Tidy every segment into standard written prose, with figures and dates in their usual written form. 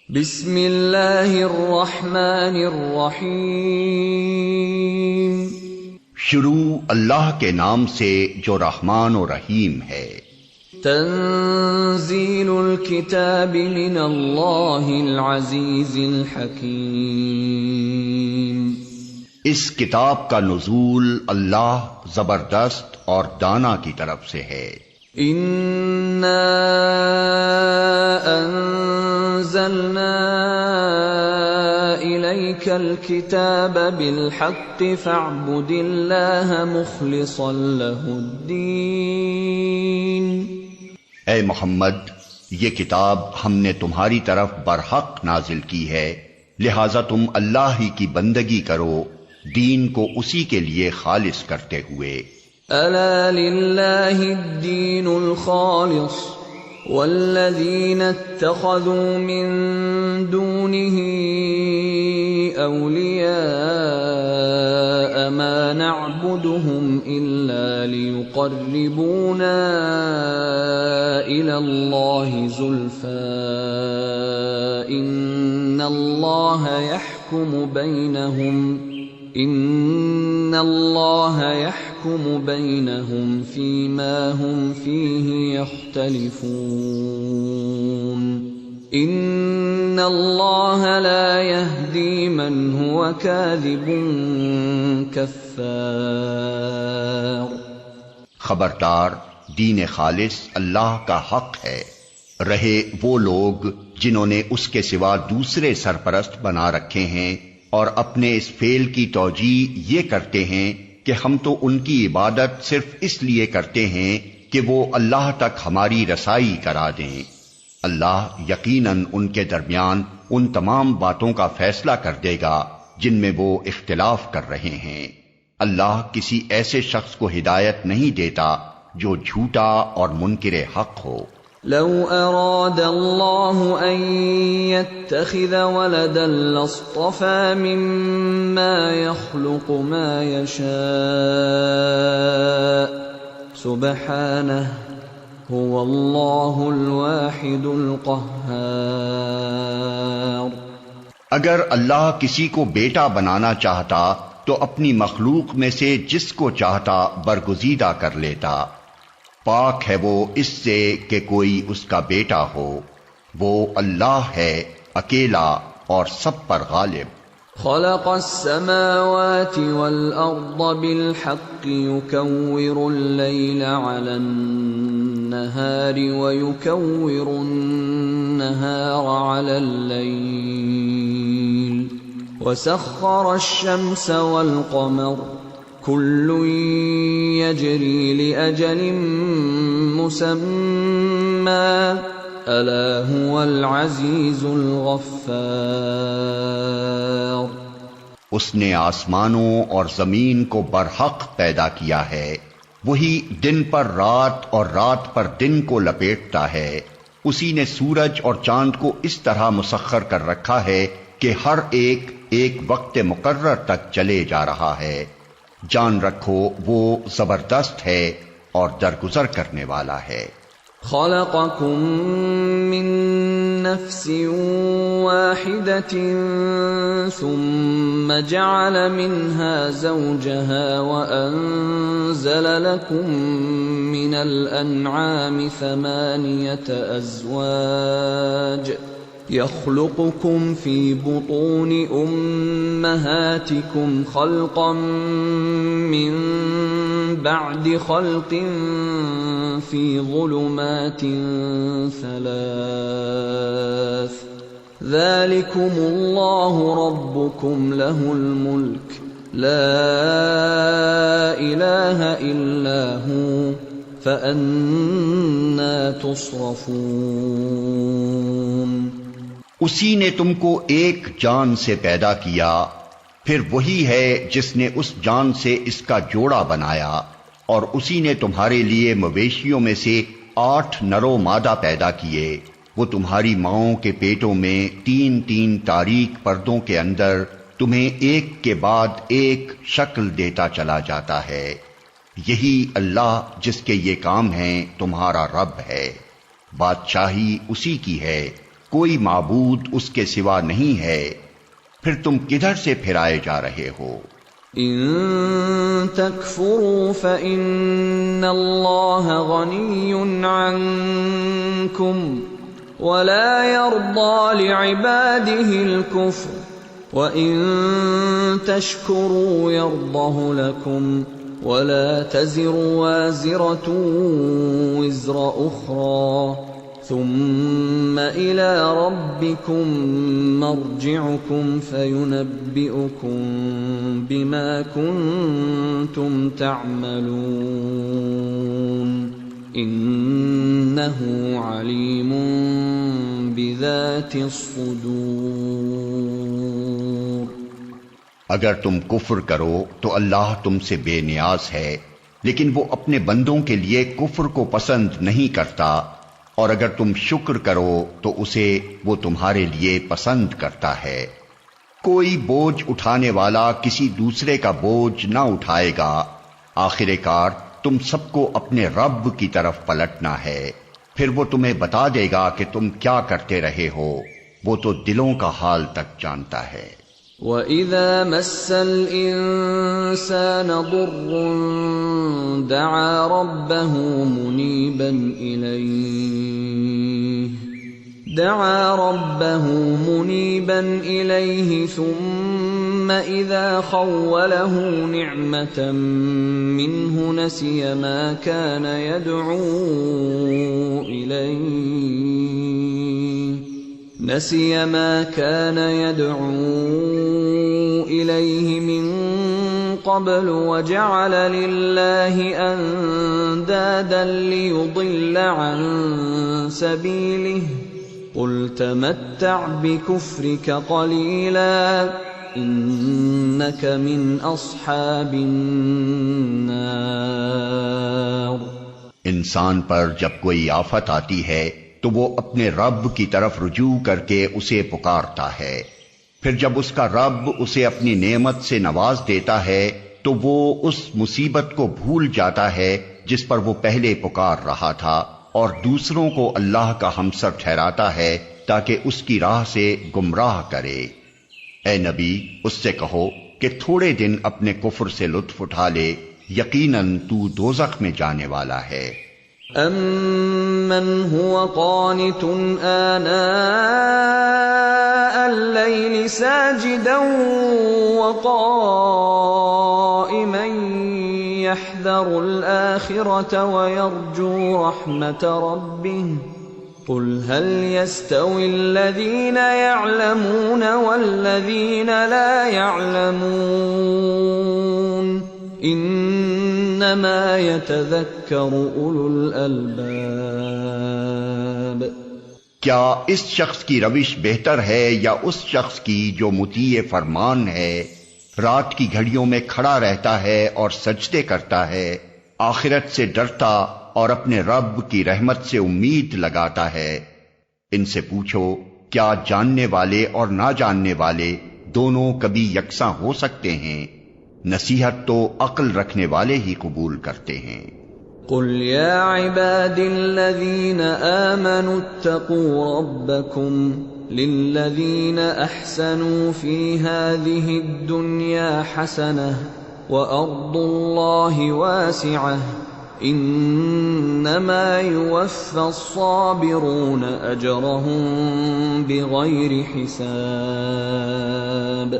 بسم اللہ الرحمن الرحیم۔ شروع اللہ کے نام سے جو رحمان و رحیم ہے۔ تنزیل الکتاب من اللہ العزیز الحکیم۔ اس کتاب کا نزول اللہ زبردست اور دانا کی طرف سے ہے۔ انا انزلنا الیک الکتاب بالحق فاعبد اللہ مخلصا لہ الدین۔ اے محمد، یہ کتاب ہم نے تمہاری طرف برحق نازل کی ہے، لہذا تم اللہ ہی کی بندگی کرو، دین کو اسی کے لیے خالص کرتے ہوئے۔ الا للہ الدین الخالص والذین اتخذوا من دونه اولیاء ما نعبدهم الا لیقربونا الى اللہ زلفى ان اللہ يحكم بينهم فيما هم فيه يختلفون ان الله لا يهدي من هو كاذب كفار۔ خبردار، دین خالص اللہ کا حق ہے، رہے وہ لوگ جنہوں نے اس کے سوا دوسرے سرپرست بنا رکھے ہیں اور اپنے اس فعل کی توجیہ یہ کرتے ہیں کہ ہم تو ان کی عبادت صرف اس لیے کرتے ہیں کہ وہ اللہ تک ہماری رسائی کرا دیں۔ اللہ یقیناً ان کے درمیان ان تمام باتوں کا فیصلہ کر دے گا جن میں وہ اختلاف کر رہے ہیں۔ اللہ کسی ایسے شخص کو ہدایت نہیں دیتا جو جھوٹا اور منکر حق ہو۔ لو اراد اللہ ان يتخذ ولدا لاصطفى مما يخلق ما يشاء سبحانہ هو اللہ الواحد القہار۔ اگر اللہ کسی کو بیٹا بنانا چاہتا تو اپنی مخلوق میں سے جس کو چاہتا برگزیدہ کر لیتا، پاک ہے وہ اس سے کہ کوئی اس کا بیٹا ہو، وہ اللہ ہے اکیلا اور سب پر غالب۔ خلق السماوات والأرض بالحق يكور الليل على النهار ويكور النهار على الليل وسخر الشمس والقمر كل يجري لأجل مسمى ألا هو العزيز الغفار۔ اس نے آسمانوں اور زمین کو برحق پیدا کیا ہے، وہی دن پر رات اور رات پر دن کو لپیٹتا ہے۔ اسی نے سورج اور چاند کو اس طرح مسخر کر رکھا ہے کہ ہر ایک ایک وقت مقرر تک چلے جا رہا ہے۔ جان رکھو وہ زبردست ہے اور درگزر کرنے والا ہے۔ خلقکم من نفس واحدة ثم جعل منها زوجها وأنزل لكم من الأنعام 8 أزواج يخلقكم في بطون أمهاتكم خلقا من بعد خلق في ظلمات 3 ذلكم الله ربكم له الملك لا إله إلا هو فأنا تصرفون۔ اسی نے تم کو ایک جان سے پیدا کیا، پھر وہی ہے جس نے اس جان سے اس کا جوڑا بنایا، اور اسی نے تمہارے لیے مویشیوں میں سے 8 نر و مادہ پیدا کیے۔ وہ تمہاری ماؤں کے پیٹوں میں 3 تاریک پردوں کے اندر تمہیں ایک کے بعد ایک شکل دیتا چلا جاتا ہے۔ یہی اللہ جس کے یہ کام ہیں تمہارا رب ہے، بادشاہی اسی کی ہے، کوئی معبود اس کے سوا نہیں ہے، پھر تم کدھر سے پھرائے جا رہے ہو؟ ان تکفروا فإن اللہ غنی عنکم ولا يرضى لعباده الكفر وَإِن تَشْكُرُوا يَرْضَهُ لَكُمْ وَلَا تَزِرُ وَازِرَةٌ وِزْرَ أُخْرَى ثُمَّ إِلَى رَبِّكُمْ مَرْجِعُكُمْ فَيُنَبِّئُكُم بِمَا كُنتُمْ تَعْمَلُونَ إِنَّهُ عَلِيمٌ بِذَاتِ الصُّدُورِ۔ اگر تم کفر کرو تو اللہ تم سے بے نیاز ہے، لیکن وہ اپنے بندوں کے لیے کفر کو پسند نہیں کرتا، اور اگر تم شکر کرو تو اسے وہ تمہارے لیے پسند کرتا ہے۔ کوئی بوجھ اٹھانے والا کسی دوسرے کا بوجھ نہ اٹھائے گا، آخر کار تم سب کو اپنے رب کی طرف پلٹنا ہے، پھر وہ تمہیں بتا دے گا کہ تم کیا کرتے رہے ہو، وہ تو دلوں کا حال تک جانتا ہے۔ وَإِذَا مَسَّ الْإِنسَانَ ضُرٌّ دَعَا رَبَّهُ مُنِيبًا إِلَيْهِ ثُمَّ إِذَا خَوَّلَهُ نِعْمَةً مِّنْهُ نَسِيَ مَا كَانَ يَدْعُو إِلَيْهِ مِن قَبْلُ وَجَعَلَ لِلَّهِ أَندَادًا لِيُضِلَّ عَن سَبِيلِهِ قُلْ تَمَتَّعْ بِكُفْرِكَ قَلِيلًا إِنَّكَ مِنْ أَصْحَابِ النَّارِ۔ انسان پر جب کوئی آفت آتی ہے تو وہ اپنے رب کی طرف رجوع کر کے اسے پکارتا ہے، پھر جب اس کا رب اسے اپنی نعمت سے نواز دیتا ہے تو وہ اس مصیبت کو بھول جاتا ہے جس پر وہ پہلے پکار رہا تھا، اور دوسروں کو اللہ کا ہمسر ٹھہراتا ہے تاکہ اس کی راہ سے گمراہ کرے۔ اے نبی، اس سے کہو کہ تھوڑے دن اپنے کفر سے لطف اٹھا لے، یقیناً تو دوزخ میں جانے والا ہے۔ أَمَّنْ هُوَ قَانِتٌ آنَاءَ اللَّيْلِ سَاجِدًا وَقَائِمًا يَحْذَرُ الْآخِرَةَ وَيَرْجُو رَحْمَةَ رَبِّهِ قُلْ هَلْ يَسْتَوِي الَّذِينَ يَعْلَمُونَ وَالَّذِينَ لَا يَعْلَمُونَ انما يتذکر اولو الالباب۔ کیا اس شخص کی روش بہتر ہے یا اس شخص کی جو مطیع فرمان ہے، رات کی گھڑیوں میں کھڑا رہتا ہے اور سجدے کرتا ہے، آخرت سے ڈرتا اور اپنے رب کی رحمت سے امید لگاتا ہے؟ ان سے پوچھو، کیا جاننے والے اور نہ جاننے والے دونوں کبھی یکساں ہو سکتے ہیں؟ نصیحت تو عقل رکھنے والے ہی قبول کرتے ہیں۔ قل یا عباد الذین آمنوا اتقوا ربکم للذین احسنوا فی هذه الدنیا حسنة وارض اللہ واسعة انما یوفی الصابرون اجرهم بغیر حساب۔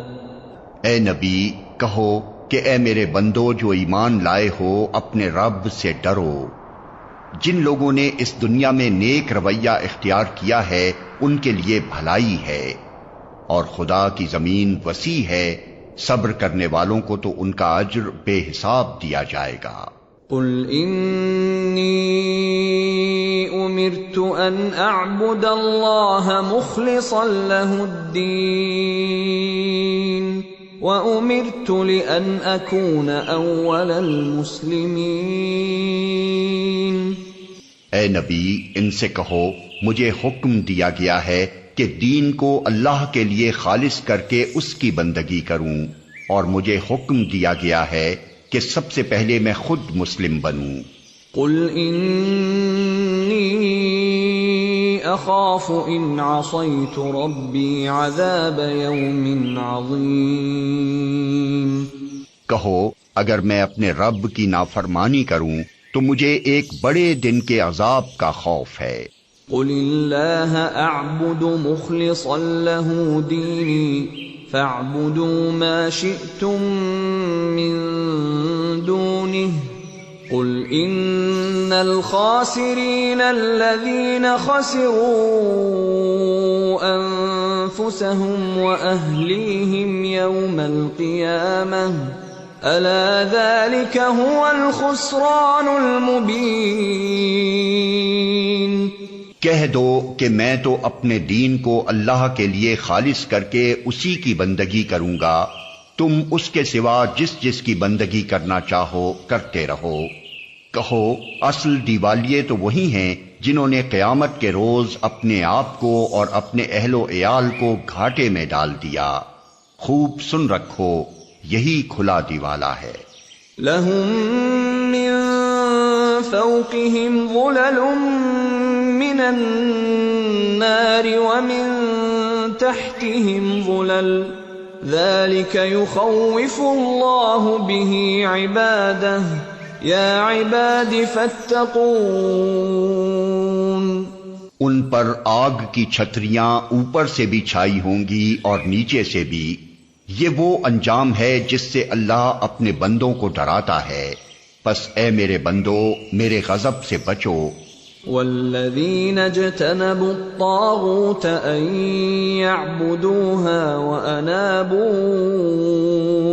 اے نبی، کہو کہ اے میرے بندو جو ایمان لائے ہو، اپنے رب سے ڈرو۔ جن لوگوں نے اس دنیا میں نیک رویہ اختیار کیا ہے ان کے لیے بھلائی ہے، اور خدا کی زمین وسیع ہے، صبر کرنے والوں کو تو ان کا اجر بے حساب دیا جائے گا۔ قل انی امرت ان اعبد اللہ مخلصا لہ الدین وَأُمِرْتُ لِأَنْ أَكُونَ أَوَّلَ الْمُسْلِمِينَ۔ اے نبی، ان سے کہو مجھے حکم دیا گیا ہے کہ دین کو اللہ کے لیے خالص کر کے اس کی بندگی کروں، اور مجھے حکم دیا گیا ہے کہ سب سے پہلے میں خود مسلم بنوں۔ قُلْ إِنِّي أخاف إن عصيت ربي عذاب يوم عظيم. کہو اگر میں اپنے رب کی نافرمانی کروں تو مجھے ایک بڑے دن کے عذاب کا خوف ہے. قل اللہ اعبد مخلصا له دینی فاعبدوا ما شئتم من دونه قل ان الخاسرین الذین خسروا انفسهم واهلیهم یوم القیامة الا ذلك هو الخسران المبین. کہہ دو کہ میں تو اپنے دین کو اللہ کے لیے خالص کر کے اسی کی بندگی کروں گا، تم اس کے سوا جس جس کی بندگی کرنا چاہو کرتے رہو. کہو اصل دیوالیے تو وہی ہیں جنہوں نے قیامت کے روز اپنے آپ کو اور اپنے اہل و عیال کو گھاٹے میں ڈال دیا. خوب سن رکھو یہی کھلا دیوالا ہے. لهم من فوقهم ظلل من النار ومن تحتهم ظلل ذلك يخوف الله به عباده يا عباد فاتقون. ان پر آگ کی چھتریاں اوپر سے بھی چھائی ہوں گی اور نیچے سے بھی. یہ وہ انجام ہے جس سے اللہ اپنے بندوں کو ڈراتا ہے، پس اے میرے بندو میرے غضب سے بچو. والذین اجتنبوا الطاغوت ان يعبدوها وانابوا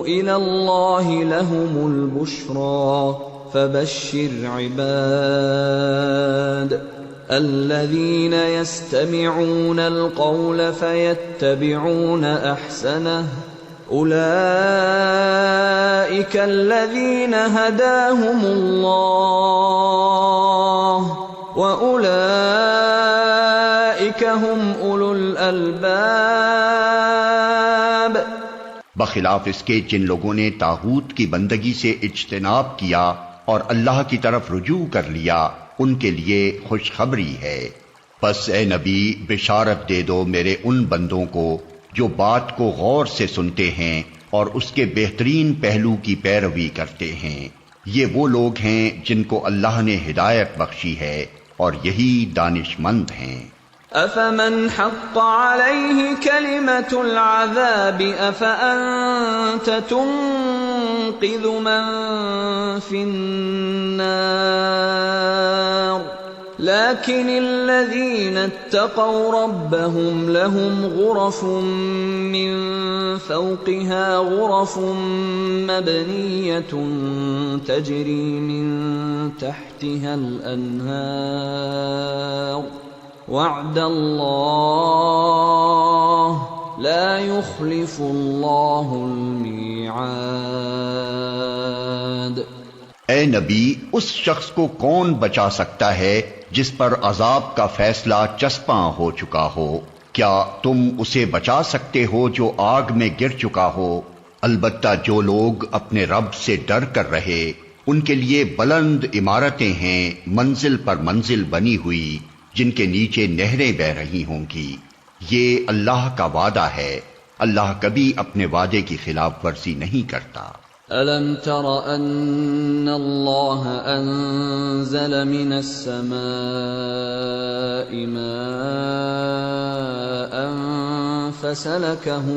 الى اللہ لهم البشرى فبشر عباد الذین يستمعون القول فيتبعون احسنه اولئک الذین هداهم اللہ وَأُولَئِكَ هُمْ أُولُو الْأَلْبَابِ. بخلاف اس کے جن لوگوں نے طاغوت کی بندگی سے اجتناب کیا اور اللہ کی طرف رجوع کر لیا ان کے لیے خوشخبری ہے. پس اے نبی بشارت دے دو میرے ان بندوں کو جو بات کو غور سے سنتے ہیں اور اس کے بہترین پہلو کی پیروی کرتے ہیں. یہ وہ لوگ ہیں جن کو اللہ نے ہدایت بخشی ہے اور یہی دانش مند ہیں. افمن حق علیہ کلمۃ العذاب افانت تنقذ من فی النار لكن الذين اتقوا ربهم لهم غرف من فوقها غرف مبنية تجري من تحتها الأنهار وعد الله لا يخلف الله الميعاد. اے نبی اس شخص کو کون بچا سکتا ہے جس پر عذاب کا فیصلہ چسپاں ہو چکا ہو؟ کیا تم اسے بچا سکتے ہو جو آگ میں گر چکا ہو؟ البتہ جو لوگ اپنے رب سے ڈر کر رہے ان کے لیے بلند عمارتیں ہیں منزل پر منزل بنی ہوئی جن کے نیچے نہریں بہ رہی ہوں گی. یہ اللہ کا وعدہ ہے، اللہ کبھی اپنے وعدے کی خلاف ورزی نہیں کرتا. أَلَمْ تَرَ أَنَّ اللَّهَ أَنزَلَ مِنَ السَّمَاءِ مَاءً فَسَلَكَهُ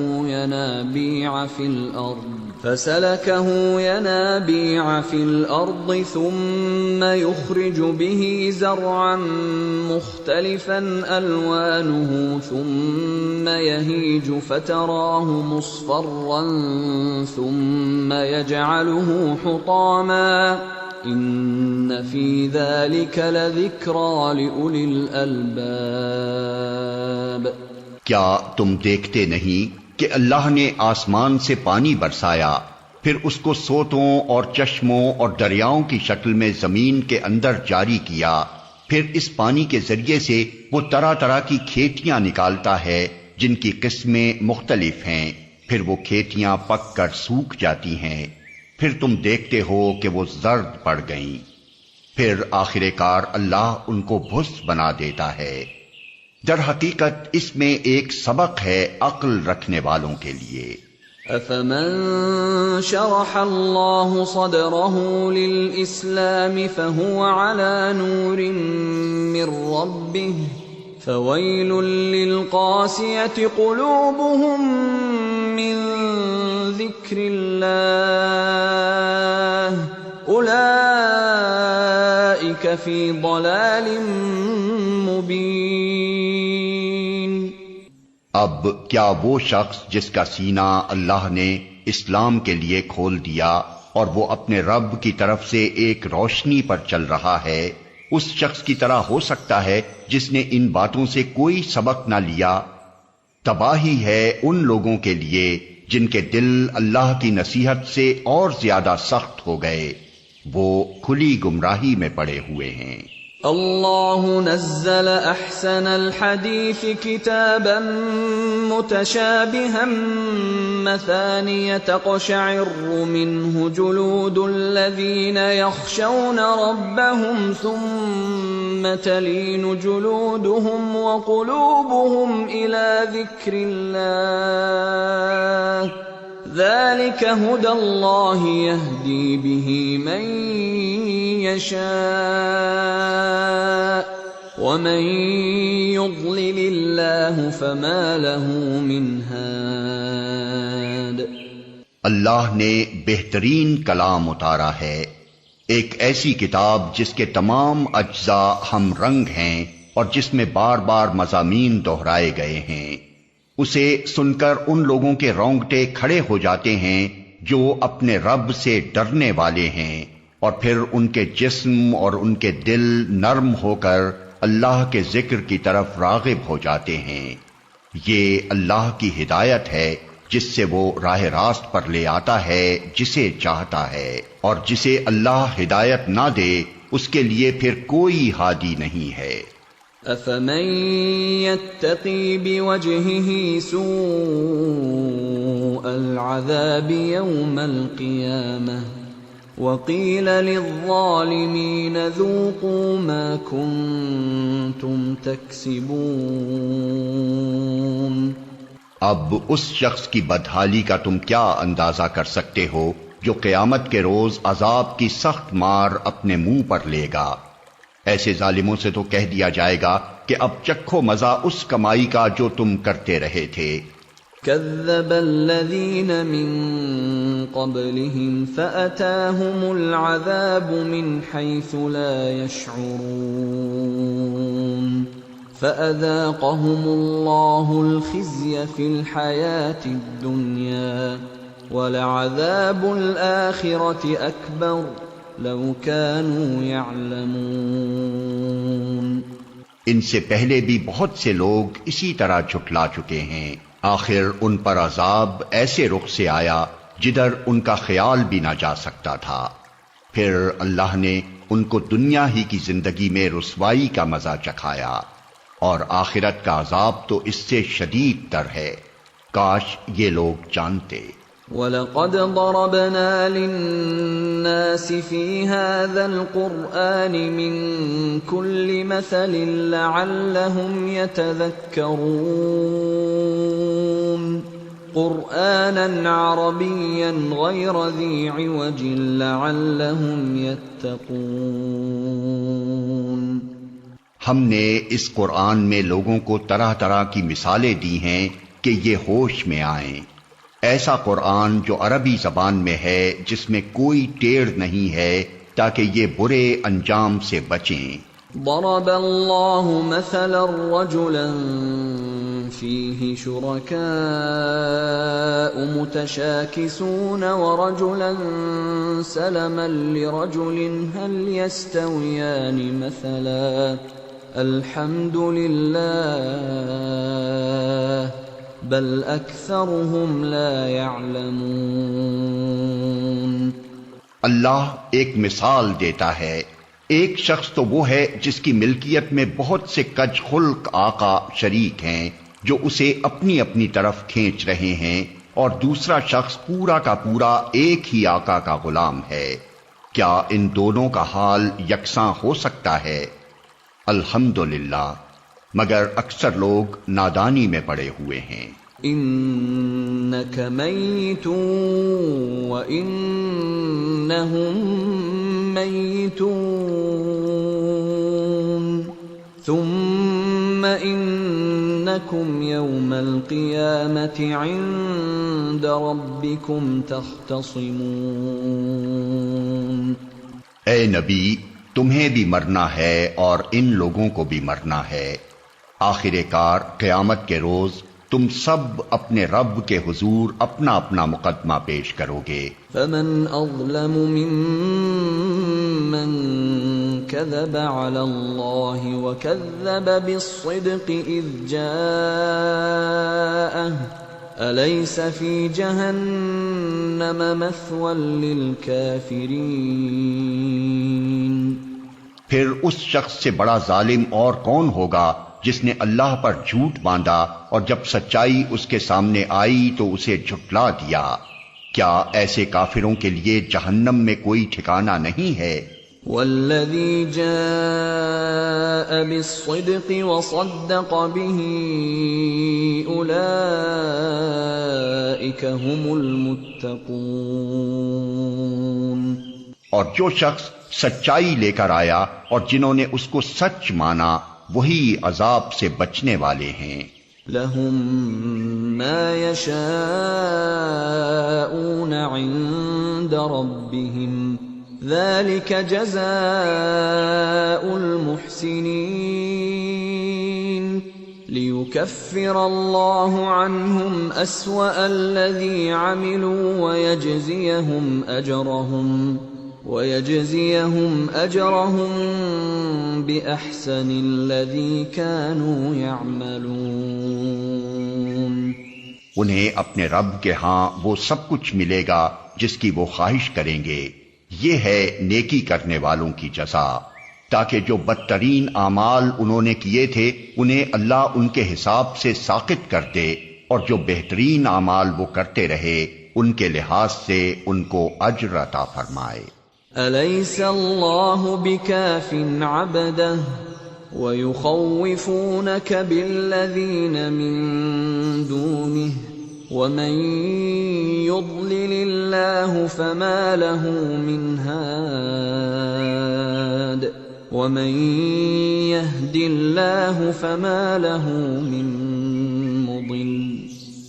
يَنَابِيعَ فِي الْأَرْضِ ثُمَّ يُخْرِجُ بِهِ زَرْعًا مُخْتَلِفًا أَلْوَانُهُ ثُمَّ يَهِيجُ فَتَرَاهُ مُصْفَرًّا ثُمَّ يَجْعَلُهُ حُطَامًا إِنَّ فِي ذَلِكَ لَذِكْرَى لِأُولِي الْأَلْبَابِ. کیا تم دیکھتے نہیں کہ اللہ نے آسمان سے پانی برسایا، پھر اس کو سوتوں اور چشموں اور دریاؤں کی شکل میں زمین کے اندر جاری کیا، پھر اس پانی کے ذریعے سے وہ طرح طرح کی کھیتیاں نکالتا ہے جن کی قسمیں مختلف ہیں، پھر وہ کھیتیاں پک کر سوکھ جاتی ہیں، پھر تم دیکھتے ہو کہ وہ زرد پڑ گئیں، پھر آخر کار اللہ ان کو بھس بنا دیتا ہے. در حقیقت اس میں ایک سبق ہے عقل رکھنے والوں کے لیے۔ أفمن شرح الله صدره للإسلام فهو على نور من ربه فويل للقاسية قلوبهم من ذكر الله أولئك في ضلال مبين۔ اب کیا وہ شخص جس کا سینہ اللہ نے اسلام کے لیے کھول دیا اور وہ اپنے رب کی طرف سے ایک روشنی پر چل رہا ہے، اس شخص کی طرح ہو سکتا ہے جس نے ان باتوں سے کوئی سبق نہ لیا؟ تباہی ہے ان لوگوں کے لیے جن کے دل اللہ کی نصیحت سے اور زیادہ سخت ہو گئے، وہ کھلی گمراہی میں پڑے ہوئے ہیں۔ اللہ نزل احسن الحدیث کتابا متشابہا مثانیہ تقشعر منہ جلود الذین یخشون ربهم ثم تلین جلودهم وقلوبهم الى ذکر اللہ ذلك هدى الله يهدي به من يشاء ومن يضلل الله فما له من هاد۔ اللہ نے بہترین کلام اتارا ہے، ایک ایسی کتاب جس کے تمام اجزاء ہم رنگ ہیں اور جس میں بار بار مضامین دہرائے گئے ہیں۔ اسے سن کر ان لوگوں کے رونگٹے کھڑے ہو جاتے ہیں جو اپنے رب سے ڈرنے والے ہیں، اور پھر ان کے جسم اور ان کے دل نرم ہو کر اللہ کے ذکر کی طرف راغب ہو جاتے ہیں۔ یہ اللہ کی ہدایت ہے جس سے وہ راہ راست پر لے آتا ہے جسے چاہتا ہے، اور جسے اللہ ہدایت نہ دے اس کے لیے پھر کوئی ہادی نہیں ہے۔ أفمن يتقي بوجهه سوء العذاب يوم القيامة وقيل للظالمين ذوقوا ما كنتم تكسبون۔ اب اس شخص کی بدحالی کا تم کیا اندازہ کر سکتے ہو جو قیامت کے روز عذاب کی سخت مار اپنے منہ پر لے گا؟ ایسے ظالموں سے تو کہہ دیا جائے گا کہ اب چکھو مزہ اس کمائی کا جو تم کرتے رہے تھے۔ كذب الذين من قبلهم فأتاهم العذاب من حيث لا يشعرون فأذاقهم الله الخزي في الحياة الدنيا ولعذاب الآخرة أكبر لو كانوا يعلمون۔ ان سے پہلے بھی بہت سے لوگ اسی طرح جھٹلا چکے ہیں، آخر ان پر عذاب ایسے رخ سے آیا جدھر ان کا خیال بھی نہ جا سکتا تھا۔ پھر اللہ نے ان کو دنیا ہی کی زندگی میں رسوائی کا مزہ چکھایا، اور آخرت کا عذاب تو اس سے شدید تر ہے، کاش یہ لوگ جانتے۔ وَلَقَدْ ضَرَبْنَا لِلنَّاسِ فِي هَذَا الْقُرْآنِ مِنْ كُلِّ مَثَلٍ لَعَلَّهُمْ يَتَذَكَّرُونَ قُرْآنًا عَرَبِيًّا غَيْرَ ذِي عِوَجٍ لَعَلَّهُمْ يَتَّقُونَ۔ ہم نے اس قرآن میں لوگوں کو طرح طرح کی مثالیں دی ہیں کہ یہ ہوش میں آئیں۔ ایسا قرآن جو عربی زبان میں ہے، جس میں کوئی ٹیڑھ نہیں ہے، تاکہ یہ برے انجام سے بچیں۔ ضرب اللہ مثلا رجلا فیہ شرکاء متشاکسون ورجلا سلما لرجل هل يستویان مثلا الحمد للہ بل اکثرهم لا يعلمون۔ اللہ ایک مثال دیتا ہے، ایک شخص تو وہ ہے جس کی ملکیت میں بہت سے کج خلق آقا شریک ہیں جو اسے اپنی اپنی طرف کھینچ رہے ہیں، اور دوسرا شخص پورا کا پورا ایک ہی آقا کا غلام ہے۔ کیا ان دونوں کا حال یکساں ہو سکتا ہے؟ الحمدللہ، مگر اکثر لوگ نادانی میں پڑے ہوئے ہیں۔ انک میت وانہم میتون ثم انکم یوم القیامة عند ربکم تختصمون۔ اے نبی، تمہیں بھی مرنا ہے اور ان لوگوں کو بھی مرنا ہے۔ آخر کار قیامت کے روز تم سب اپنے رب کے حضور اپنا اپنا مقدمہ پیش کرو گے۔ فمن اظلم ممن كذب على الله وكذب بالصدق اذ جاءه أليس في جهنم مثوى للكافرين۔ پھر اس شخص سے بڑا ظالم اور کون ہوگا جس نے اللہ پر جھوٹ باندھا اور جب سچائی اس کے سامنے آئی تو اسے جھٹلا دیا۔ کیا ایسے کافروں کے لیے جہنم میں کوئی ٹھکانہ نہیں ہے؟ والذی جاء بالصدق وصدق به اولئک هم المتقون۔ اور جو شخص سچائی لے کر آیا اور جنہوں نے اس کو سچ مانا وہی عذاب سے بچنے والے ہیں۔ لهم ما يشاءون عند ربهم ذلك جزاء المحسنين ليكفر الله عنهم أسوأ الذي عملوا ويجزيهم أجرهم بأحسن الذي كانوا يعملون۔ انہیں اپنے رب کے ہاں وہ سب کچھ ملے گا جس کی وہ خواہش کریں گے، یہ ہے نیکی کرنے والوں کی جزا، تاکہ جو بدترین اعمال انہوں نے کیے تھے انہیں اللہ ان کے حساب سے ساقط کر دے، اور جو بہترین اعمال وہ کرتے رہے ان کے لحاظ سے ان کو اجر عطا فرمائے۔ أليس الله بكاف عبده ويخوفونك بالذين من دونه ومن يضلل الله فما له من هاد ومن يهد الله فما له من مضل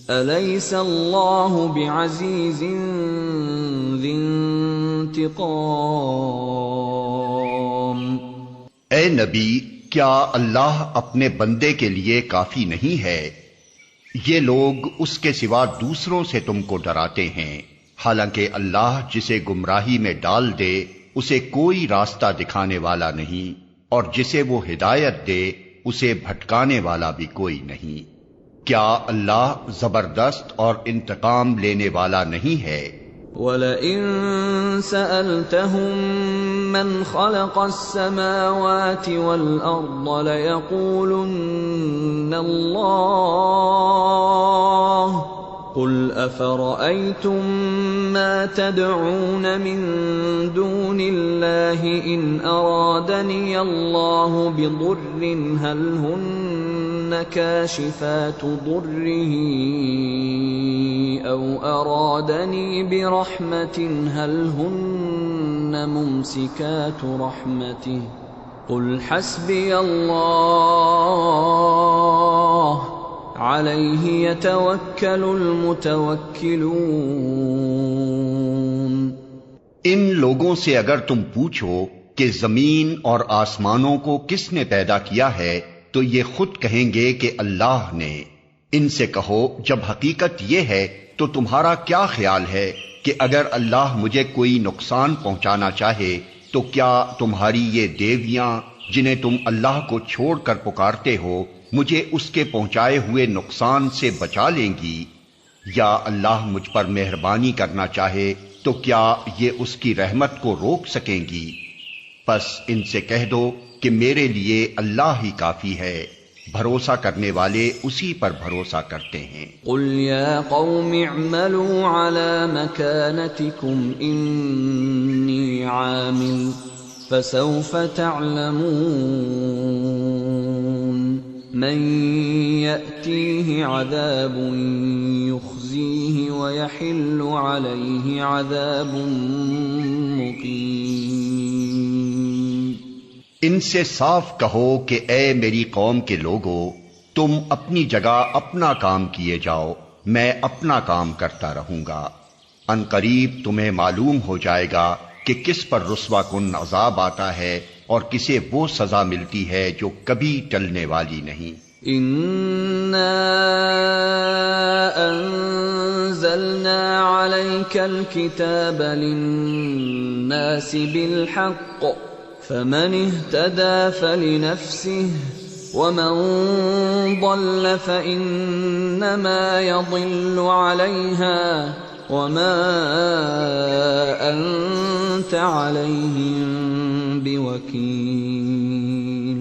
أليس الله بعزيز ذي انتقام۔ اے نبی، کیا اللہ اپنے بندے کے لیے کافی نہیں ہے؟ یہ لوگ اس کے سوا دوسروں سے تم کو ڈراتے ہیں، حالانکہ اللہ جسے گمراہی میں ڈال دے اسے کوئی راستہ دکھانے والا نہیں، اور جسے وہ ہدایت دے اسے بھٹکانے والا بھی کوئی نہیں۔ کیا اللہ زبردست اور انتقام لینے والا نہیں ہے؟ وَلَئِن سَأَلْتَهُم مَّنْ خَلَقَ السَّمَاوَاتِ وَالْأَرْضَ لَيَقُولُنَّ اللَّهُ قُلْ أَفَرَأَيْتُم مَّا تَدْعُونَ مِن دُونِ اللَّهِ إِنْ أَرَادَنِيَ اللَّهُ بِضُرٍّ هَلْ هُنَّ كَاشِفَاتُ ضُرِّهِ أَوْ أَرَادَنِي بِرَحْمَةٍ هَلْ هُنَّ مُمْسِكَاتُ رَحْمَتِهِ قُلْ حَسْبِيَ اللَّهُ عَلَيْهِ يَتَوَكَّلُ الْمُتَوَكِّلُونَ۔ ان لوگوں سے اگر تم پوچھو کہ زمین اور آسمانوں کو کس نے پیدا کیا ہے تو یہ خود کہیں گے کہ اللہ نے۔ ان سے کہو جب حقیقت یہ ہے تو تمہارا کیا خیال ہے کہ اگر اللہ مجھے کوئی نقصان پہنچانا چاہے تو کیا تمہاری یہ دیویاں جنہیں تم اللہ کو چھوڑ کر پکارتے ہو مجھے اس کے پہنچائے ہوئے نقصان سے بچا لیں گی؟ یا اللہ مجھ پر مہربانی کرنا چاہے تو کیا یہ اس کی رحمت کو روک سکیں گی؟ پس ان سے کہہ دو کہ میرے لیے اللہ ہی کافی ہے، بھروسہ کرنے والے اسی پر بھروسہ کرتے ہیں۔ قل یا قوم اعملوا على مكانتكم انی عامل فسوف تعلمون۔ من يأتيه عذاب يخزيه ويحل عليه عذاب مقيم۔ ان سے صاف کہو کہ اے میری قوم کے لوگو، تم اپنی جگہ اپنا کام کیے جاؤ، میں اپنا کام کرتا رہوں گا۔ ان قریب تمہیں معلوم ہو جائے گا کہ کس پر رسوا کن عذاب آتا ہے اور کسے وہ سزا ملتی ہے جو کبھی ٹلنے والی نہیں۔ اِنَّا أَنزَلْنَا عَلَيْكَ الْكِتَابَ لِلنَّاسِ بِالْحَقِّ فَمَنِ اهْتَدَى فَلِنَفْسِهِ وَمَنْ ضَلَّ فَإِنَّمَا يَضِلُّ عَلَيْهَا وَمَا أَنْتَ عَلَيْهِمْ بِوَكِيلٍ۔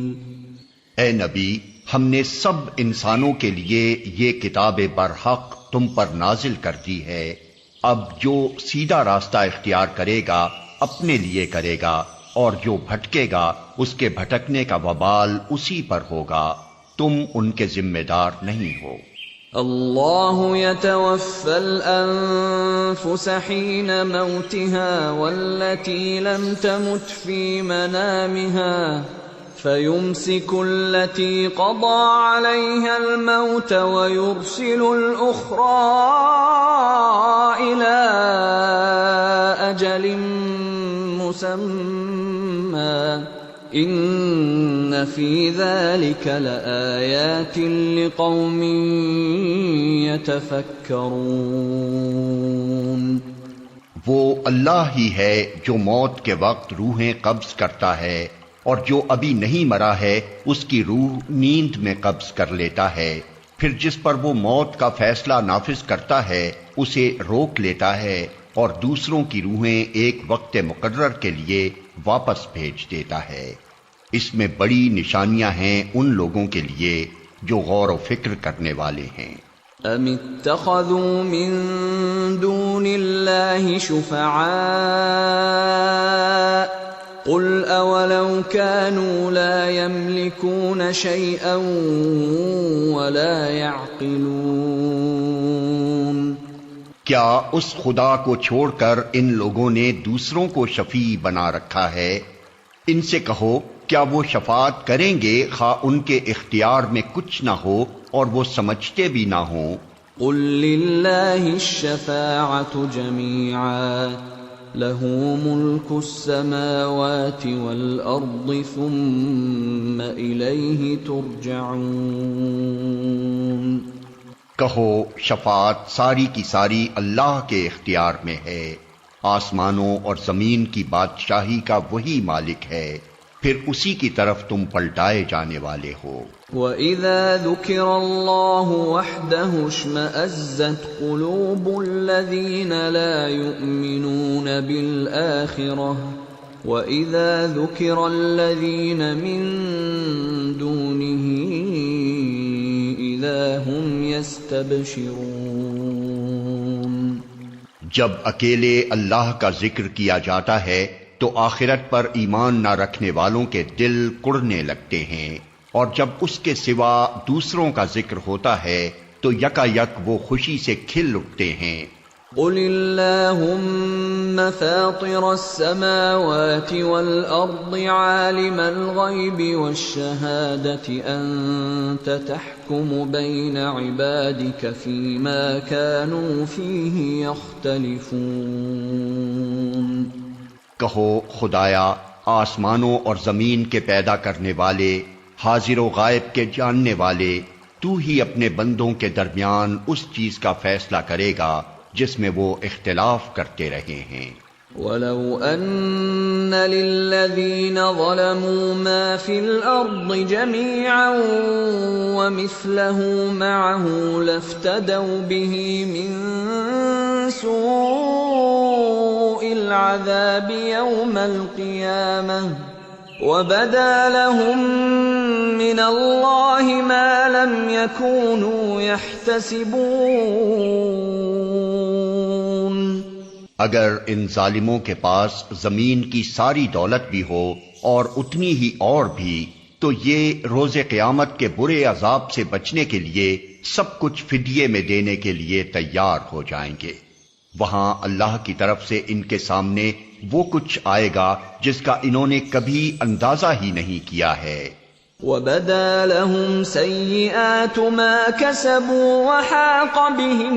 اے نبی، ہم نے سب انسانوں کے لیے یہ کتاب برحق تم پر نازل کر دی ہے۔ اب جو سیدھا راستہ اختیار کرے گا اپنے لیے کرے گا، اور جو بھٹکے گا اس کے بھٹکنے کا وبال اسی پر ہوگا، تم ان کے ذمہ دار نہیں ہو۔ اللہ يتوفى الأنفس حين موتها والتي لم تمت في منامها فيمسك التي قضى عليها الموت ويرسل الأخرى إلى أجل مسمى إن في ذلك لآيات لقوم يتفكرون۔ وہ اللہ ہی ہے جو موت کے وقت روحیں قبض کرتا ہے، اور جو ابھی نہیں مرا ہے اس کی روح نیند میں قبض کر لیتا ہے، پھر جس پر وہ موت کا فیصلہ نافذ کرتا ہے اسے روک لیتا ہے، اور دوسروں کی روحیں ایک وقت مقرر کے لیے واپس بھیج دیتا ہے۔ اس میں بڑی نشانیاں ہیں ان لوگوں کے لیے جو غور و فکر کرنے والے ہیں۔ ام اتخذوا من دون اللہ شفعاء قل اولو كانوا لا يملكون شيئا ولا يعقلون۔ کیا اس خدا کو چھوڑ کر ان لوگوں نے دوسروں کو شفیع بنا رکھا ہے؟ ان سے کہو کیا وہ شفاعت کریں گے خواہ ان کے اختیار میں کچھ نہ ہو اور وہ سمجھتے بھی نہ ہوں؟ قل للہ الشفاعۃ جمیعا لہ ملک السماوات والارض ثم الیہ ترجعون۔ کہو شفاعت ساری کی ساری اللہ کے اختیار میں ہے، آسمانوں اور زمین کی بادشاہی کا وہی مالک ہے، پھر اسی کی طرف تم پلٹائے جانے والے ہو۔ وَإِذَا ذُكِرَ اللَّهُ وَحْدَهُ اشْمَأَزَّتْ قُلُوبُ الَّذِينَ لَا يُؤْمِنُونَ بِالْآخِرَةِ وَإِذَا ذُكِرَ الَّذِينَ مِن دُونِهِ إِذَا هُمْ يَسْتَبْشِرُونَ۔ جب اکیلے اللہ کا ذکر کیا جاتا ہے تو آخرت پر ایمان نہ رکھنے والوں کے دل کڑنے لگتے ہیں، اور جب اس کے سوا دوسروں کا ذکر ہوتا ہے تو یکا یک وہ خوشی سے کھل اٹھتے ہیں۔ قل اللہم فاطر السماوات والارض عالم الغیب والشہادة انت تحکم بین عبادک فیما كانوا فیہ یختلفون۔ کہو خدایا آسمانوں اور زمین کے پیدا کرنے والے، حاضر و غائب کے جاننے والے، تو ہی اپنے بندوں کے درمیان اس چیز کا فیصلہ کرے گا جس میں وہ اختلاف کرتے رہے ہیں۔ وَلَوْ أَنَّ لِلَّذِينَ ظَلَمُوا مَا فِي الْأَرْضِ جَمِيعًا وَمِثْلَهُ مَعَهُ لَافْتَدَوْا بِهِ مِن سُوءِ الْعَذَابِ يَوْمَ الْقِيَامَةِ وَبَدَا لَهُم مِّنَ اللَّهِ مَا لَمْ يَكُونُوا يَحْتَسِبُونَ۔ اگر ان ظالموں کے پاس زمین کی ساری دولت بھی ہو اور اتنی ہی اور بھی، تو یہ روز قیامت کے برے عذاب سے بچنے کے لیے سب کچھ فدیے میں دینے کے لیے تیار ہو جائیں گے۔ وہاں اللہ کی طرف سے ان کے سامنے وہ کچھ آئے گا جس کا انہوں نے کبھی اندازہ ہی نہیں کیا ہے۔ وَبَدَا لَهُمْ سَيِّئَاتُ مَا كَسَبُوا وَحَاقَ بِهِمْ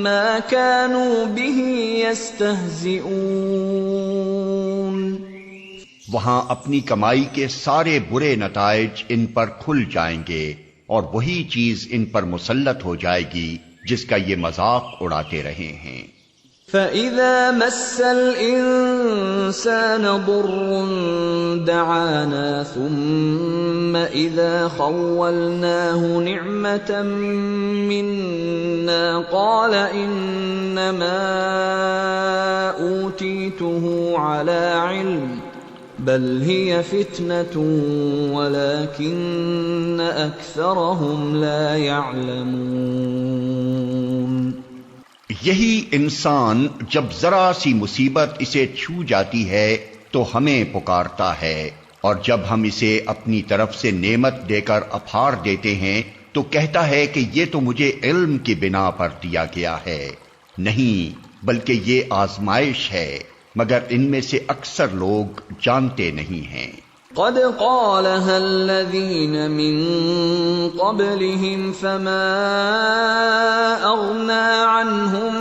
مَا كَانُوا بِهِ يَسْتَهْزِئُونَ۔ وہاں اپنی کمائی کے سارے برے نتائج ان پر کھل جائیں گے اور وہی چیز ان پر مسلط ہو جائے گی جس کا یہ مذاق اڑاتے رہے ہیں۔ فَإِذَا مَسَّ الْإِنسَانَ ضُرٌّ دَعَانَا ثُمَّ إِذَا خَوَّلْنَاهُ نِعْمَةً مِنَّا قَالَ إِنَّمَا أُوتِيتُهُ عَلَى عِلْمٍ بل هي فتنة ولكن أكثرهم لا يعلمون۔ یہی انسان جب ذرا سی مصیبت اسے چھو جاتی ہے تو ہمیں پکارتا ہے، اور جب ہم اسے اپنی طرف سے نعمت دے کر اپھار دیتے ہیں تو کہتا ہے کہ یہ تو مجھے علم کی بنا پر دیا گیا ہے۔ نہیں، بلکہ یہ آزمائش ہے، مگر ان میں سے اکثر لوگ جانتے نہیں ہیں۔ قد قالها الذين من قبلهم فما أغنى عنهم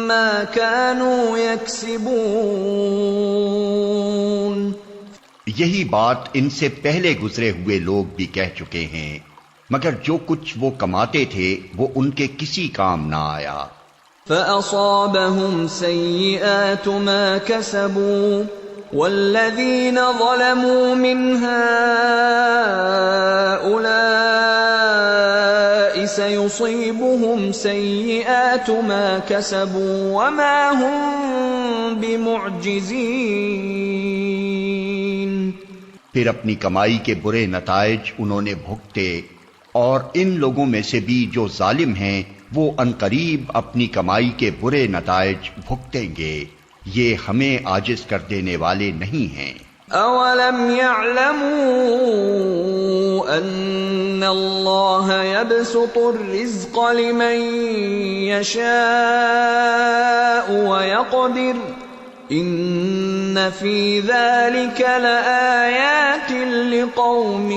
ما كانوا يكسبون۔ یہی بات ان سے پہلے گزرے ہوئے لوگ بھی کہہ چکے ہیں، مگر جو کچھ وہ کماتے تھے وہ ان کے کسی کام نہ آیا۔ فَأَصَابَهُمْ سَيِّئَاتُ مَا كَسَبُوا وَالَّذِينَ ظَلَمُوا مِنْ هَؤُلَاءِ سَيُصِيبُهُمْ سَيِّئَاتُ مَا كَسَبُوا وَمَا هُمْ بِمُعْجِزِينَ۔ پھر اپنی کمائی کے برے نتائج انہوں نے بھگتے، اور ان لوگوں میں سے بھی جو ظالم ہیں وہ عنقریب اپنی کمائی کے برے نتائج بھگتیں گے، یہ ہمیں عاجز کر دینے والے نہیں ہیں۔ اولم يعلموا ان اللہ يبسط الرزق لمن يشاء ويقدر ان فی ذلک لآیات لقوم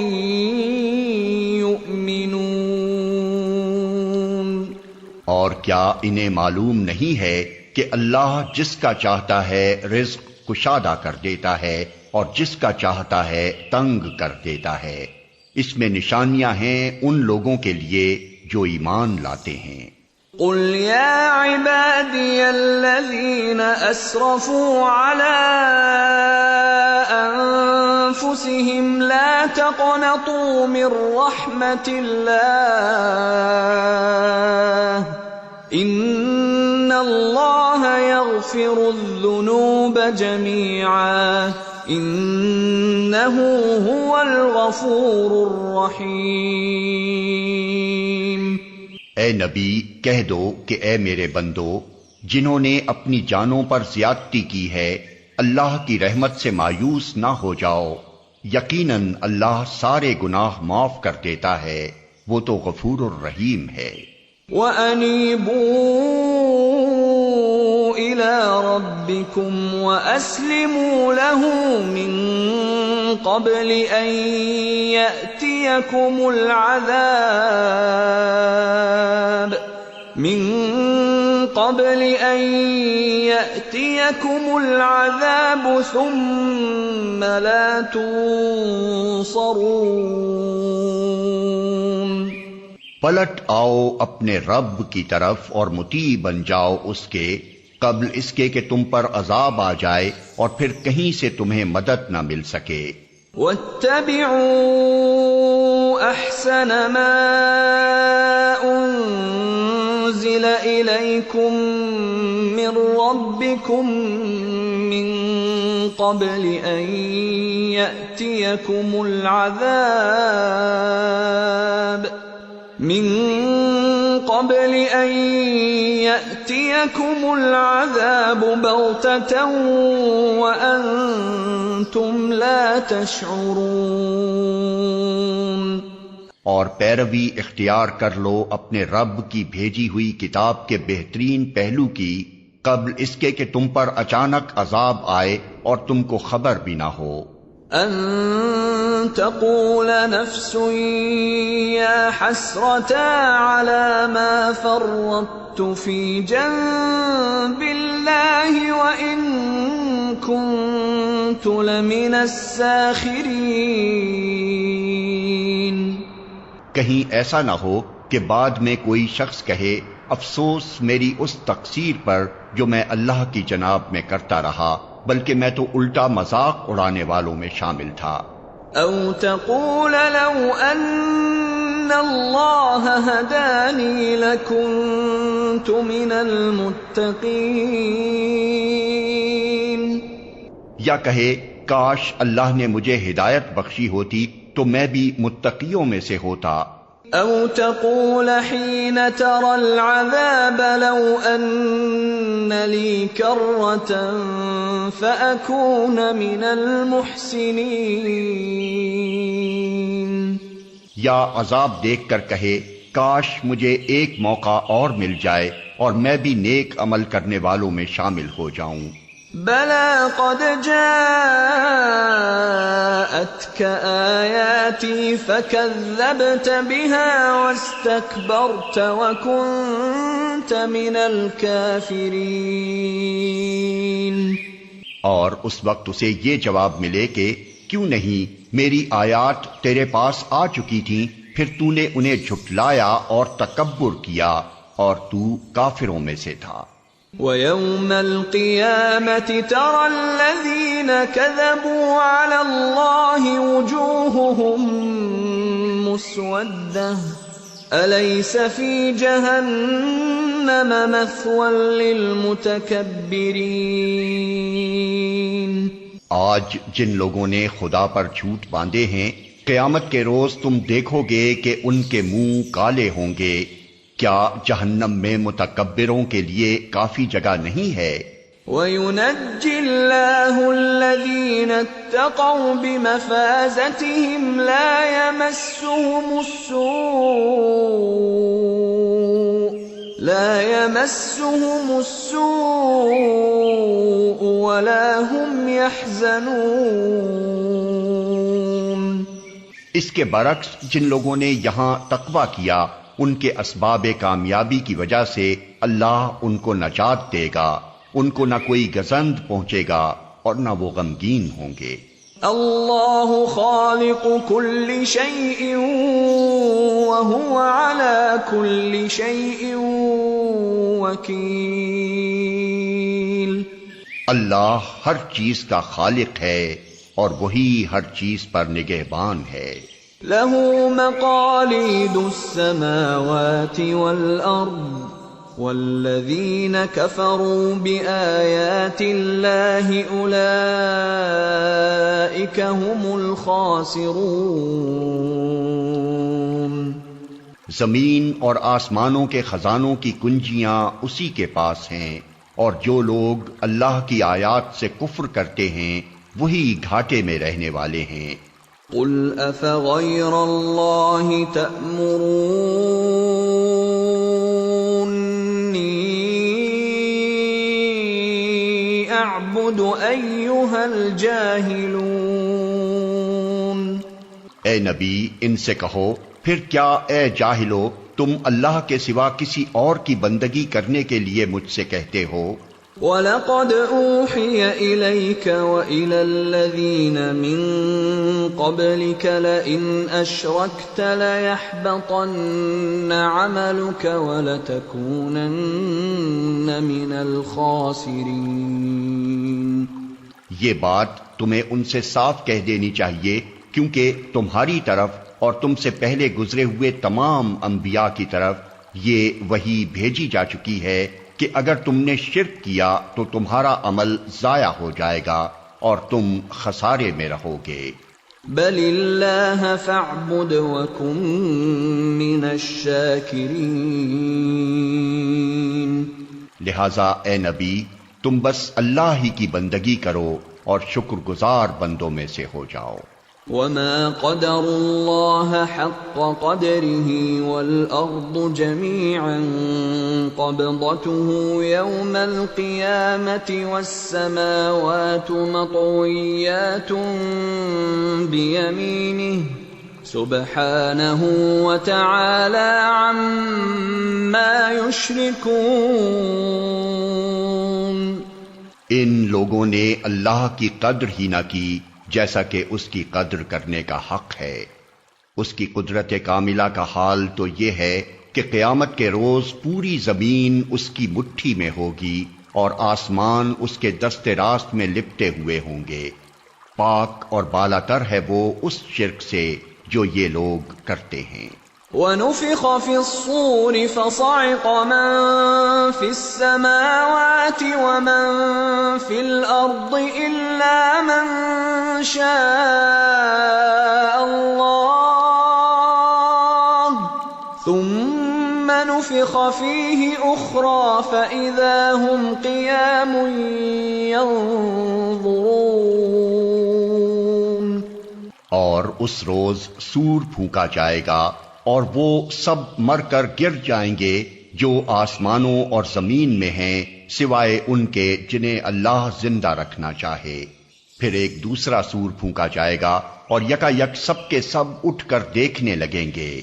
یؤمنون۔ اور کیا انہیں معلوم نہیں ہے کہ اللہ جس کا چاہتا ہے رزق کشادہ کر دیتا ہے اور جس کا چاہتا ہے تنگ کر دیتا ہے؟ اس میں نشانیاں ہیں ان لوگوں کے لیے جو ایمان لاتے ہیں۔ قل یا عبادی الذین اسرفوا علی انفسهم لا تقنطوا من رحمت اللہ ان اللہ یغفر الذنوب جمیعا انہ هو الغفور الرحیم۔ اے نبی کہہ دو کہ اے میرے بندو، جنہوں نے اپنی جانوں پر زیادتی کی ہے، اللہ کی رحمت سے مایوس نہ ہو جاؤ، یقیناً اللہ سارے گناہ معاف کر دیتا ہے، وہ تو غفور الرحیم ہے۔ وَأَنِيبُوا إِلَىٰ رَبِّكُمْ وَأَسْلِمُوا لَهُ مِن قَبْلِ أَن يَأْتِيَكُمُ الْعَذَابُ ثُمَّ لَا تُنصَرُونَ۔ پلٹ آؤ اپنے رب کی طرف اور مطیع بن جاؤ اس کے، قبل اس کے کہ تم پر عذاب آ جائے اور پھر کہیں سے تمہیں مدد نہ مل سکے۔ وَاتَّبِعُوا أَحْسَنَ مَا أُنزِلَ إِلَيْكُم مِّن رَّبِّكُم مِّن قَبْلِ أَن يَأْتِيَكُمُ الْعَذَابُ قبل أن يأتيكم العذاب بغتة وأنتم لا تشعرون۔ اور پیروی اختیار کر لو اپنے رب کی بھیجی ہوئی کتاب کے بہترین پہلو کی، قبل اس کے کہ تم پر اچانک عذاب آئے اور تم کو خبر بھی نہ ہو۔ ان تقول نفس یا حسرتا علی ما فرطت فی جنب اللہ وان کنت لمن الساخرین۔ کہیں ایسا نہ ہو کہ بعد میں کوئی شخص کہے افسوس میری اس تقصیر پر جو میں اللہ کی جناب میں کرتا رہا، بلکہ میں تو الٹا مذاق اڑانے والوں میں شامل تھا۔ او تقول لو ان اللہ ہدانی لکنت من المتقین۔ یا کہے کاش اللہ نے مجھے ہدایت بخشی ہوتی تو میں بھی متقیوں میں سے ہوتا۔ او تقول حين ترى العذاب لو ان لي كرة فأكون من المحسنين۔ یا عذاب دیکھ کر کہے کاش مجھے ایک موقع اور مل جائے اور میں بھی نیک عمل کرنے والوں میں شامل ہو جاؤں۔ بلى قد جاءتك آياتي فكذبت بها واستكبرت وكنت من الكافرين۔ اور اس وقت اسے یہ جواب ملے کہ کیوں نہیں، میری آیات تیرے پاس آ چکی تھیں، پھر تو نے انہیں جھٹلایا اور تکبر کیا اور تو کافروں میں سے تھا۔ وَيَوْمَ الْقِيَامَةِ تَرَى الَّذِينَ كَذَبُوا عَلَى اللَّهِ وُجُوهُهُمْ مُسْوَدَّةٌ أَلَيْسَ فِي جَهَنَّمَ مَثْوًى لِّلْمُتَكَبِّرِينَ۔ آج جن لوگوں نے خدا پر جھوٹ باندھے ہیں، قیامت کے روز تم دیکھو گے کہ ان کے منہ کالے ہوں گے۔ کیا جہنم میں متکبروں کے لیے کافی جگہ نہیں ہے؟ وَيُنَجِّي اللَّهُ الَّذِينَ اتَّقَوْا بِمَفَازَتِهِمْ لَا يَمَسُّهُمُ السُّوءُ وَلَا هُمْ يَحْزَنُونَ۔ اس کے برعکس جن لوگوں نے یہاں تقویٰ کیا، ان کے اسباب کامیابی کی وجہ سے اللہ ان کو نجات دے گا، ان کو نہ کوئی گزند پہنچے گا اور نہ وہ غمگین ہوں گے۔ اللہ خالق کل شیء وہو علی کل شیء وکیل۔ اللہ ہر چیز کا خالق ہے اور وہی ہر چیز پر نگہبان ہے۔ لہ مقالید السماوات والارض والذین کفروا بآیات اللہ اولئک هم الخاسرون۔ زمین اور آسمانوں کے خزانوں کی کنجیاں اسی کے پاس ہیں، اور جو لوگ اللہ کی آیات سے کفر کرتے ہیں وہی گھاٹے میں رہنے والے ہیں۔ قل افغیر اللہ تأمرونی اعبد ایہا الجاہلون۔ اے نبی ان سے کہو پھر کیا اے جاہلو تم اللہ کے سوا کسی اور کی بندگی کرنے کے لیے مجھ سے کہتے ہو؟ وَلَقَدْ أُوحِيَ إِلَيْكَ وَإِلَى الَّذِينَ مِن قَبْلِكَ لَئِنْ أَشْرَكْتَ لَيَحْبَطَنَّ عَمَلُكَ وَلَتَكُونَنَّ مِنَ الْخَاسِرِينَ۔ یہ بات تمہیں ان سے صاف کہہ دینی چاہیے، کیونکہ تمہاری طرف اور تم سے پہلے گزرے ہوئے تمام انبیاء کی طرف یہ وحی بھیجی جا چکی ہے کہ اگر تم نے شرک کیا تو تمہارا عمل ضائع ہو جائے گا اور تم خسارے میں رہو گے۔ بل اللہ فاعبد وکن من الشاکرین، لہذا اے نبی تم بس اللہ ہی کی بندگی کرو اور شکر گزار بندوں میں سے ہو جاؤ۔ وما قدر اللہ حق قدره والارض جميعا قبضته يوم القيامة والسماوات مطويات بيمينه سبحانه وتعالى عما يشركون۔ ان لوگوں نے اللہ کی قدر ہی نہ کی جیسا کہ اس کی قدر کرنے کا حق ہے۔ اس کی قدرت کاملہ کا حال تو یہ ہے کہ قیامت کے روز پوری زمین اس کی مٹھی میں ہوگی اور آسمان اس کے دست راست میں لپٹے ہوئے ہوں گے۔ پاک اور بالا تر ہے وہ اس شرک سے جو یہ لوگ کرتے ہیں۔ وَنُفِخَ فِي الصُّورِ فَصَعِقَ مَن فِي السَّمَاوَاتِ وَمَن فِي الْأَرْضِ إِلَّا مَن شَاءَ اللَّهُ ثُمَّ نُفِخَ فِيهِ أُخْرَى فَإِذَا هُمْ قِيَامٌ يَنظُرُونَ۔ اور اس روز سور پھونکا جائے گا اور وہ سب مر کر گر جائیں گے جو آسمانوں اور زمین میں ہیں سوائے ان کے جنہیں اللہ زندہ رکھنا چاہے۔ پھر ایک دوسرا سور پھونکا جائے گا اور یکا یک سب کے سب اٹھ کر دیکھنے لگیں گے۔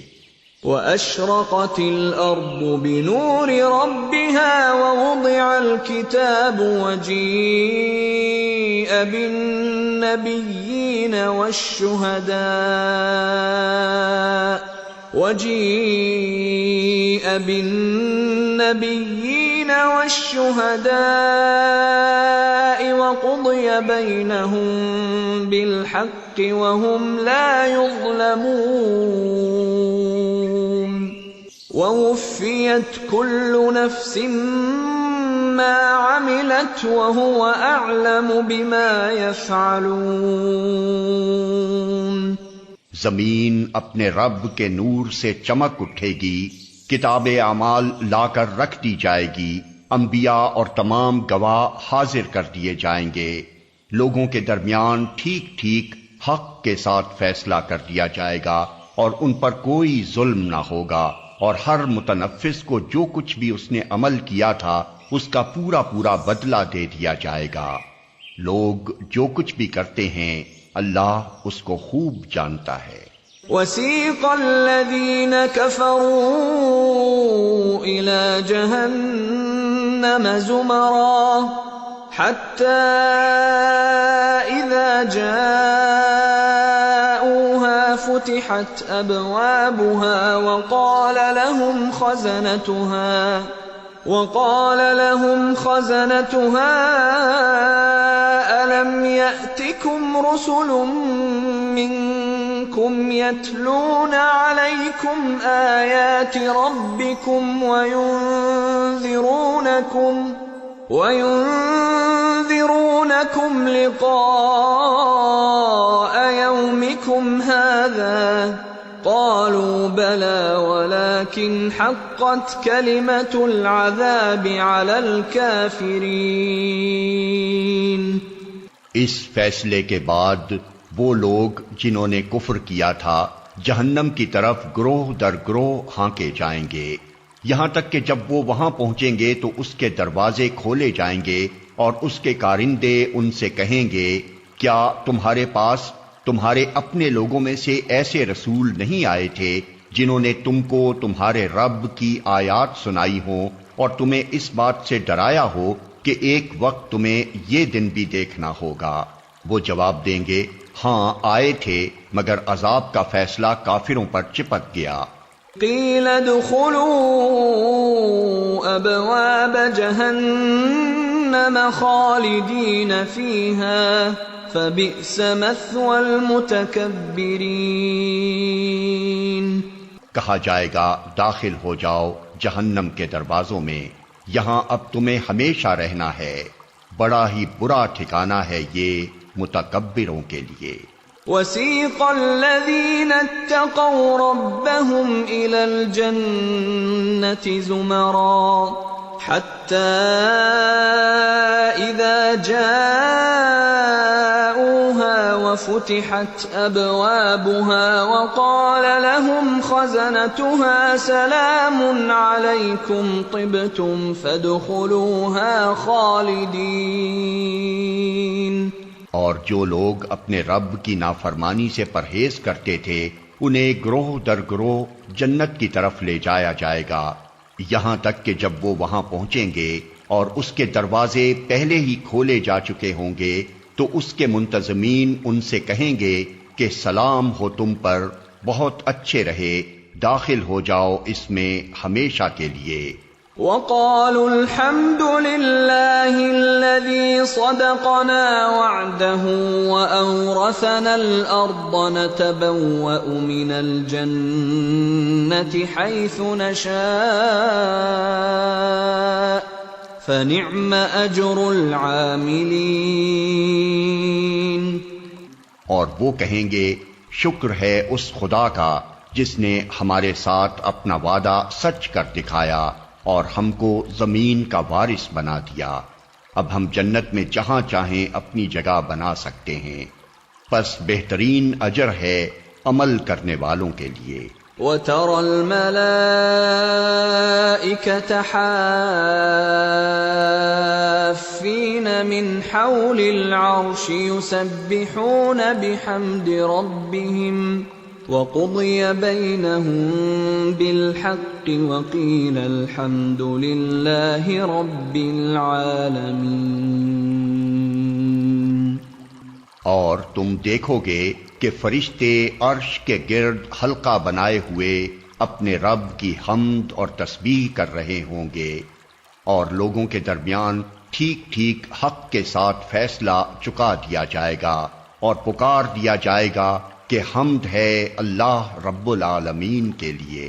وَأَشْرَقَتِ الْأَرْضُ بِنُورِ رَبِّهَا وَوُضِعَ الْكِتَابُ وَجِيءَ بِالنَّبِيِّينَ وَالشُّهَدَاءِ وَقُضِيَ بَيْنَهُم بِالْحَقِّ وَهُمْ لَا يُظْلَمُونَ۔ وَوُفِّيَتْ كُلُّ نَفْسٍ مَّا عَمِلَتْ وَهُوَ أَعْلَمُ بِمَا يَفْعَلُونَ۔ زمین اپنے رب کے نور سے چمک اٹھے گی، کتاب اعمال لا کر رکھ دی جائے گی، انبیاء اور تمام گواہ حاضر کر دیے جائیں گے، لوگوں کے درمیان ٹھیک ٹھیک حق کے ساتھ فیصلہ کر دیا جائے گا اور ان پر کوئی ظلم نہ ہوگا، اور ہر متنفس کو جو کچھ بھی اس نے عمل کیا تھا اس کا پورا پورا بدلہ دے دیا جائے گا۔ لوگ جو کچھ بھی کرتے ہیں اللہ اس کو خوب جانتا ہے۔ وَسِيقَ الَّذِينَ كَفَرُوا إِلَى جَهَنَّمَ زُمَرًا حَتَّى إِذَا جَاءُوهَا فُتِحَتْ أَبْوَابُهَا وَقَالَ لَهُمْ خَزَنَتُهَا أَلَمْ يَأْتِكُمْ رُسُلٌ مِّنكُمْ يَتْلُونَ عَلَيْكُمْ آيَاتِ رَبِّكُمْ وَيُنذِرُونَكُمْ لِقَاءَ يَوْمِكُمْ هَٰذَا قَالُوا بَلَىٰ وَلَٰكِنْ حَقَّتْ كَلِمَةُ الْعَذَابِ عَلَى الْكَافِرِينَ۔ اس فیصلے کے بعد وہ لوگ جنہوں نے کفر کیا تھا جہنم کی طرف گروہ در گروہ ہانکے جائیں گے، یہاں تک کہ جب وہ وہاں پہنچیں گے تو اس کے دروازے کھولے جائیں گے اور اس کے کارندے ان سے کہیں گے کیا تمہارے پاس تمہارے اپنے لوگوں میں سے ایسے رسول نہیں آئے تھے جنہوں نے تم کو تمہارے رب کی آیات سنائی ہوں اور تمہیں اس بات سے ڈرایا ہو کہ ایک وقت تمہیں یہ دن بھی دیکھنا ہوگا؟ وہ جواب دیں گے ہاں آئے تھے مگر عذاب کا فیصلہ کافروں پر چپک گیا۔ قیل ادخلوا ابواب جہنم خالدین فیہا فبئس مثوى المتکبرین۔ کہا جائے گا داخل ہو جاؤ جہنم کے دروازوں میں، یہاں اب تمہیں ہمیشہ رہنا ہے، بڑا ہی برا ٹھکانہ ہے یہ متکبروں کے لیے۔ وسيق الذين اتقوا ربهم إلى الجنة زمرا حتى إذا جاءوها وفتحت أبوابها وقال لهم خزنتها سلام عليكم طبتم فادخلوها خالدين. اور جو لوگ اپنے رب کی نافرمانی سے پرہیز کرتے تھے انہیں گروہ در گروہ جنت کی طرف لے جایا جائے گا، یہاں تک کہ جب وہ وہاں پہنچیں گے اور اس کے دروازے پہلے ہی کھولے جا چکے ہوں گے تو اس کے منتظمین ان سے کہیں گے کہ سلام ہو تم پر، بہت اچھے رہے، داخل ہو جاؤ اس میں ہمیشہ کے لیے. وقالوا الحمد لله الذي صدقنا وعده وأورثنا الأرض نتبوأ من الجنة حيث نشاء فنعم أجر العاملين. اور وہ کہیں گے شکر ہے اس خدا کا جس نے ہمارے ساتھ اپنا وعدہ سچ کر دکھایا اور ہم کو زمین کا وارث بنا دیا، اب ہم جنت میں جہاں چاہیں اپنی جگہ بنا سکتے ہیں، پس بہترین اجر ہے عمل کرنے والوں کے لیے. وَتَرَى الْمَلَائِكَةَ حَافِّينَ مِنْ حَوْلِ الْعَرْشِ يُسَبِّحُونَ بِحَمْدِ رَبِّهِمْ وَقُضِيَ بَيْنَهُم بِالْحَقِّ وَقِيلَ الْحَمْدُ لِلَّهِ رَبِّ الْعَالَمِينَ. اور تم دیکھو گے کہ فرشتے عرش کے گرد حلقہ بنائے ہوئے اپنے رب کی حمد اور تسبیح کر رہے ہوں گے، اور لوگوں کے درمیان ٹھیک ٹھیک حق کے ساتھ فیصلہ چکا دیا جائے گا اور پکار دیا جائے گا کہ حمد ہے اللہ رب العالمین کے لیے.